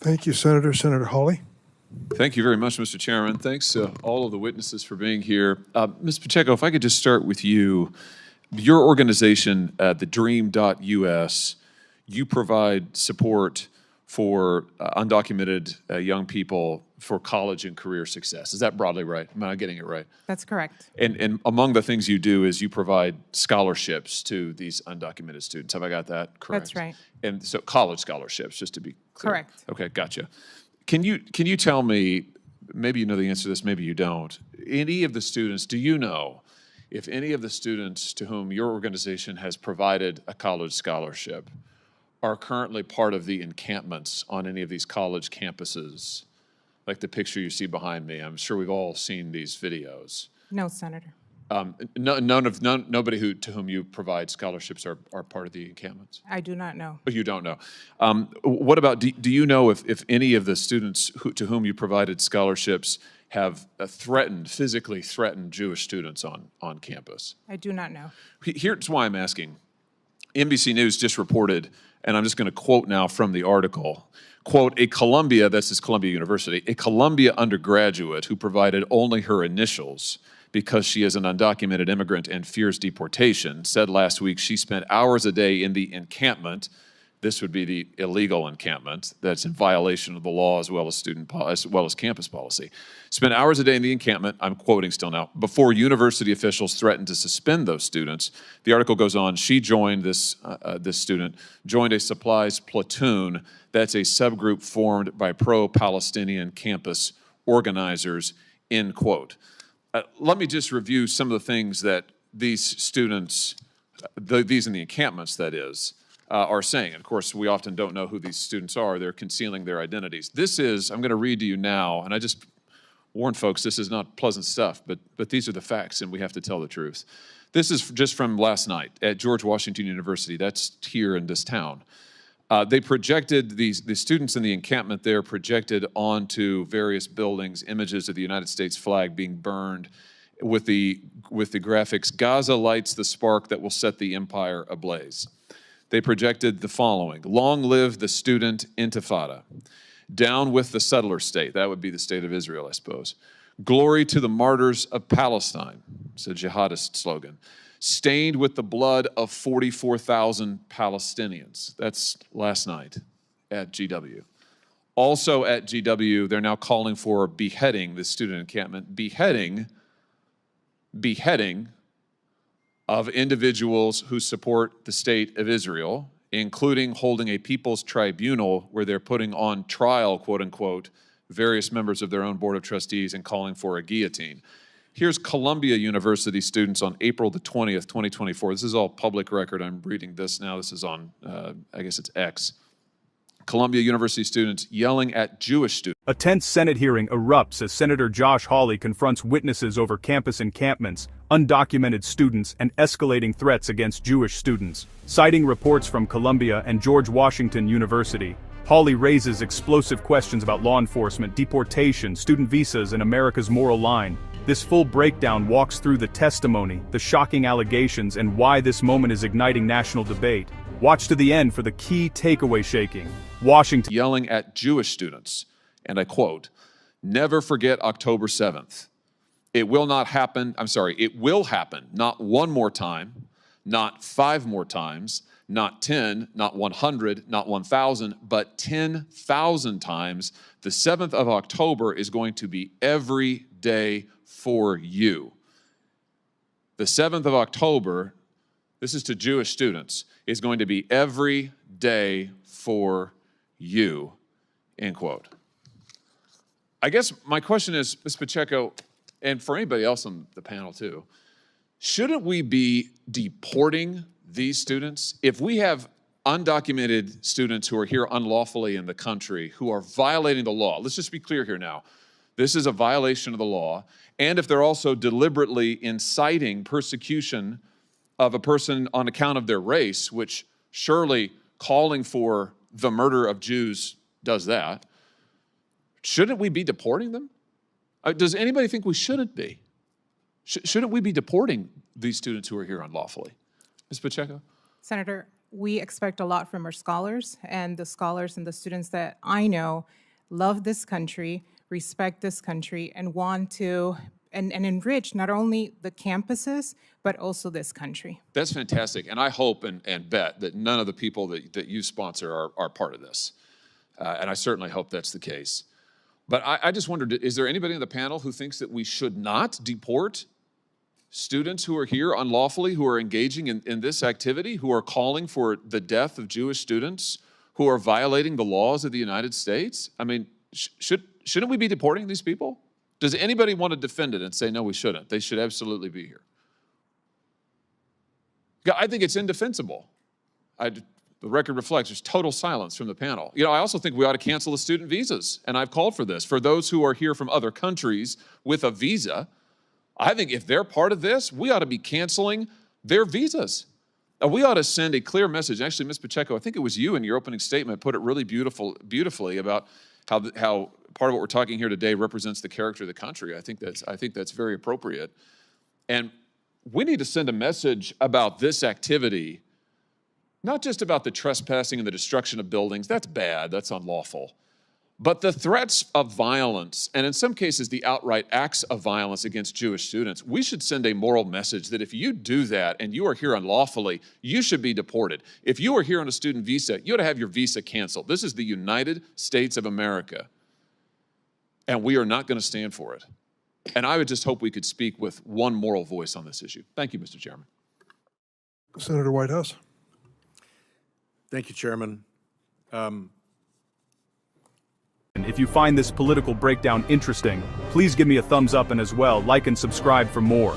Thank you, Senator. Senator Hawley. Thank you very much, Mr. Chairman. Thanks to all of the witnesses for being here. Ms. Pacheco, if I could just start with you. Your organization, the Dream.us, you provide support for undocumented young people for college and career success. Is that broadly right? Am I getting it right? That's correct. And among the things you do is you provide scholarships to these undocumented students. Have I got that correct? That's right. And so college scholarships, just to be clear. Correct. Okay, gotcha. Can you tell me, maybe you know the answer to this, maybe you don't, any of the students, do you know if any of the students to whom your organization has provided a college scholarship are currently part of the encampments on any of these college campuses? Like the picture you see behind me, I'm sure we've all seen these videos. No, Senator. Nobody to whom you provide scholarships are part of the encampments? I do not know. Oh, you don't know. What about, do you know if any of the students to whom you provided scholarships have physically threatened Jewish students on campus? I do not know. Here's why I'm asking. NBC News just reported, and I'm just going to quote now from the article, quote, this is Columbia University, a Columbia undergraduate who provided only her initials because she is an undocumented immigrant and fears deportation, said last week she spent hours a day in the encampment. This would be the illegal encampment that's in violation of the law as well as campus policy. Spent hours a day in the encampment, I'm quoting still now, before university officials threatened to suspend those students. The article goes on, she joined, this student, joined a supplies platoon. That's a subgroup formed by pro-Palestinian campus organizers, end quote. Let me just review some of the things that these students, these in the encampments that is, are saying. And of course, we often don't know who these students are. They're concealing their identities. This is, I'm going to read to you now, and I just warn folks, this is not pleasant stuff, but these are the facts, and we have to tell the truth. This is just from last night at George Washington University. That's here in this town. They projected, the students in the encampment there projected onto various buildings images of the United States flag being burned with the graphics, Gaza lights the spark that will set the empire ablaze. They projected the following: long live the student intifada. Down with the settler state. That would be the state of Israel, I suppose. Glory to the martyrs of Palestine. It's a jihadist slogan. Stained with the blood of 44,000 Palestinians. That's last night at GW. Also at GW, they're now calling for beheading, the student encampment, beheading of individuals who support the state of Israel, including holding a people's tribunal where they're putting on trial, quote unquote, various members of their own board of trustees and calling for a guillotine. Here's Columbia University students on April the 20th, 2024. This is all public record. I'm reading this now. This is on, I guess it's X. Columbia University students yelling at Jewish students. A tense Senate hearing erupts as Senator Josh Hawley confronts witnesses over campus encampments, undocumented students, and escalating threats against Jewish students. Citing reports from Columbia and George Washington University, Hawley raises explosive questions about law enforcement, deportation, student visas, and America's moral line. This full breakdown walks through the testimony, the shocking allegations, and why this moment is igniting national debate. Watch to the end for the key takeaway shaking. Washington yelling at Jewish students, and I quote, "Never forget October 7th. It will not happen, it will happen, not one more time, not 5 more times, not 10, not 100, not 1,000, but 10,000 times. The 7th of October is going to be every day for you." The 7th of October, this is to Jewish students, is going to be every day for you, end quote. I guess my question is, Ms. Pacheco, and for anybody else on the panel too, shouldn't we be deporting these students? If we have undocumented students who are here unlawfully in the country who are violating the law, let's just be clear here now, this is a violation of the law, and if they're also deliberately inciting persecution of a person on account of their race, which surely calling for the murder of Jews does that, shouldn't we be deporting them? Does anybody think we shouldn't be? Shouldn't we be deporting these students who are here unlawfully? Ms. Pacheco? Senator, we expect a lot from our scholars, and the scholars and the students that I know love this country, respect this country, and want to and enrich not only the campuses, but also this country. That's fantastic. And I hope and bet that none of the people that you sponsor are part of this. And I certainly hope that's the case. But I just wondered, is there anybody on the panel who thinks that we should not deport students who are here unlawfully, who are engaging in this activity, who are calling for the death of Jewish students, who are violating the laws of the United States? I mean, shouldn't we be deporting these people? Does anybody want to defend it and say, no, we shouldn't? They should absolutely be here. I think it's indefensible. The record reflects there's total silence from the panel. You know, I also think we ought to cancel the student visas, and I've called for this. For those who are here from other countries with a visa, I think if they're part of this, we ought to be canceling their visas. We ought to send a clear message. Actually, Ms. Pacheco, I think it was you in your opening statement put it really beautifully about how part of what we're talking here today represents the character of the country. I think that's very appropriate. And we need to send a message about this activity, not just about the trespassing and the destruction of buildings. That's bad, that's unlawful. But the threats of violence, and in some cases the outright acts of violence against Jewish students, we should send a moral message that if you do that and you are here unlawfully, you should be deported. If you are here on a student visa, you ought to have your visa canceled. This is the United States of America, and we are not going to stand for it. And I would just hope we could speak with one moral voice on this issue. Thank you, Mr. Chairman. Senator Whitehouse. Thank you, Chairman. If you find this political breakdown interesting, please give me a thumbs up and as well, like and subscribe for more.